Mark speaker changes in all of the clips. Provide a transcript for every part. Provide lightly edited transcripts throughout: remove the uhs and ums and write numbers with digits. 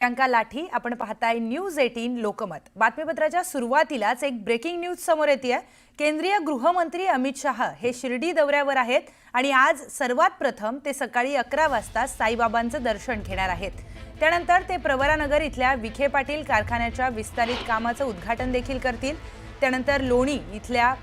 Speaker 1: प्रियंका लाठी आपण पाहताय न्यूज 18 लोकमत। बातमीपत्राच्या सुरुवातीलाच एक ब्रेकिंग न्यूज समोर येते आहे। केंद्रीय गृहमंत्री अमित शाह हे शिर्डी दौऱ्यावर आहेत आणि आज सर्वात प्रथम ते सकाळी 11 वाजता साईबाबांचं दर्शन घेणार आहेत। त्यानंतर ते प्रवरानगर इथल्या विखे पाटील कारखान्याच्या विस्तारित कामाचं उद्घाटन देखील करतील। त्यानंतर लोणी इथल्या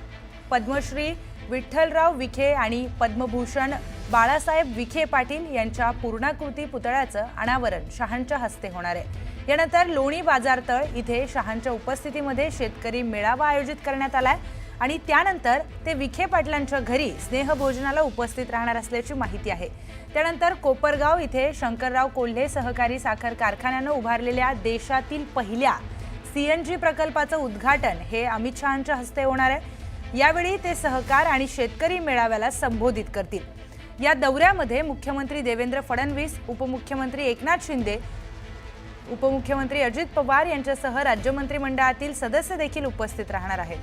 Speaker 1: पद्मश्री विठ्ठलराव विखे आणि पद्मभूषण बाळासाहेब विखे पाटील यांच्या पूर्णाकृती पुतळ्याचं अनावरण शहांच्या हस्ते होणार आहे। यानंतर लोणी बाजारतळ इथे शहांच्या उपस्थितीमध्ये शेतकरी मेळावा आयोजित करण्यात आलाय आणि त्यानंतर ते विखे पाटलांच्या घरी स्नेहभोजनाला उपस्थित राहणार असल्याची माहिती आहे। त्यानंतर कोपरगाव इथे शंकरराव कोल्हे सहकारी साखर कारखान्याने उभारलेल्या देशातील पहिल्या सीएनजी प्रकल्पाचं उद्घाटन हे अमित शहांच्या हस्ते होणार आहे। यावेळी ते सहकार आणि शेतकरी मेळाव्याला संबोधित करतील। या दौऱ्यामध्ये मुख्यमंत्री देवेंद्र फडणवीस, उपमुख्यमंत्री एकनाथ शिंदे, उपमुख्यमंत्री अजित पवार यांच्यासह राज्यमंत्री मंडळातील सदस्य देखील उपस्थित राहणार आहेत।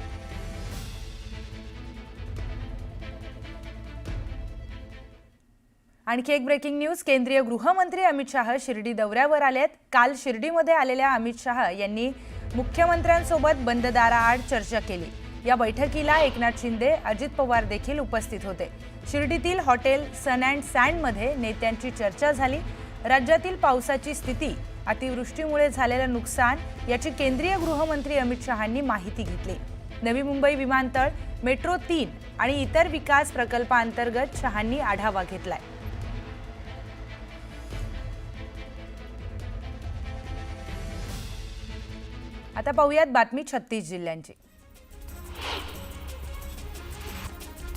Speaker 1: आणखी एक ब्रेकिंग न्यूज। केंद्रीय गृहमंत्री अमित शाह शिर्डी दौऱ्यावर आलेत। काल शिर्डीमध्ये आलेल्या अमित शाह यांनी मुख्यमंत्र्यांसोबत बंद दाराआड चर्चा केली। या बैठकीला एकनाथ शिंदे, अजित पवार देखील उपस्थित होते। शिर्डीतील हॉटेल सन अँड सँड मध्ये नेत्यांची चर्चा झाली। राज्यातील पावसाची स्थिती, अतिवृष्टीमुळे झालेलं नुकसान याची केंद्रीय गृहमंत्री अमित शहांनी माहिती घेतली। नवी मुंबई विमानतळ, मेट्रो 3 आणि इतर विकास प्रकल्पांतर्गत शहांनी आढावा घेतलाय। आता पाहूयात बातमी 36 जिल्ह्यांची।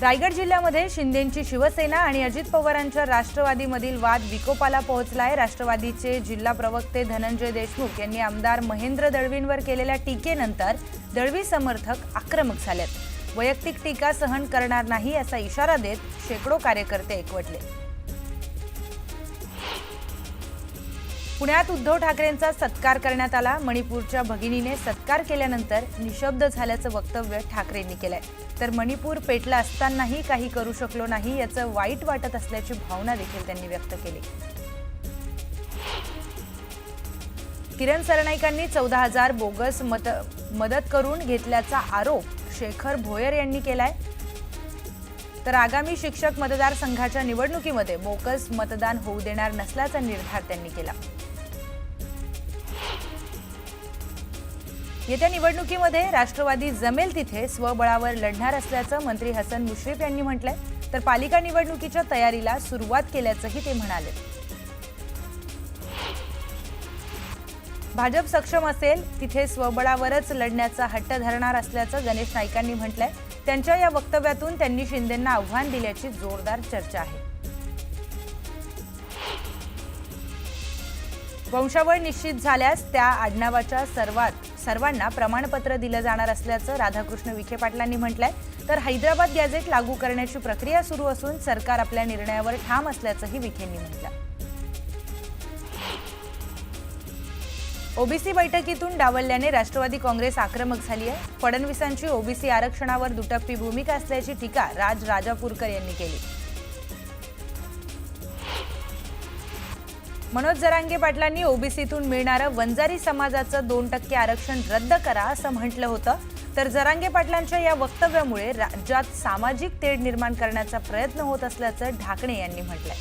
Speaker 1: रायगड जिल्ह्यामध्ये शिंदेंची शिवसेना आणि अजित पवारांच्या राष्ट्रवादीमधील वाद विकोपाला पोहोचलाय। राष्ट्रवादीचे जिल्हा प्रवक्ते धनंजय देशमुख यांनी आमदार महेंद्र दळवींवर केलेल्या टीकेनंतर दळवी समर्थक आक्रमक झालेत। वैयक्तिक टीका सहन करणार नाही असा इशारा देत शेकडो कार्यकर्ते एकवटले। पुण्यात उद्धव ठाकरेंचा सत्कार करण्यात आला। मणिपूरच्या भगिनीने सत्कार केल्यानंतर निशब्द झाल्याचं वक्तव्य ठाकरेंनी केलंय। तर मणिपूर पेटलं असतानाही काही करू शकलो नाही याचं वाईट वाटत असल्याची भावना देखील त्यांनी व्यक्त केली। किरण सरनाईकांनी 14,000 बोगस मदत करून घेतल्याचा आरोप शेखर भोयर यांनी केलाय। तर आगामी शिक्षक मतदारसंघाच्या निवडणुकीमध्ये बोगस मतदान होऊ देणार नसल्याचा निर्धार त्यांनी केला। येत्या निवडणुकीमध्ये राष्ट्रवादी जमेल तिथे स्वबळावर लढणार असल्याचं मंत्री हसन मुश्रीफ यांनी म्हटलंय। तर पालिका निवडणुकीच्या तयारीला सुरुवात केल्याचंही ते म्हणाले। भाजप सक्षम असेल तिथे स्वबळावरच लढण्याचा हट्ट धरणार असल्याचं गणेश नाईकांनी म्हटलंय। त्यांच्या या वक्तव्यातून त्यांनी शिंदेंना आव्हान दिल्याची जोरदार चर्चा आहे। वंशावळ निश्चित झाल्यास त्या आडनावाच्या सर्वांना प्रमाणपत्र दिलं जाणार असल्याचं राधाकृष्ण विखे पाटलांनी म्हटलंय। तर हैदराबाद गॅझेट लागू करण्याची प्रक्रिया सुरू असून सरकार आपल्या निर्णयावर ठाम असल्याचंही विखेंनी म्हटलं। ओबीसी बैठकीतून डावलल्याने राष्ट्रवादी काँग्रेस आक्रमक झाली आहे। फडणवीसांची ओबीसी आरक्षणावर दुटप्पी भूमिका असल्याची टीका राजापूरकर यांनी केली। मनोज जरांगे पाटलांनी ओबीसीतून मिळणारं वंजारी समाजाचं 2% आरक्षण रद्द करा असं म्हटलं होतं। तर जरांगे पाटलांच्या या वक्तव्यामुळे राज्यात सामाजिक तेढ निर्माण करण्याचा प्रयत्न होत असल्याचं ढाकणे यांनी म्हटलंय।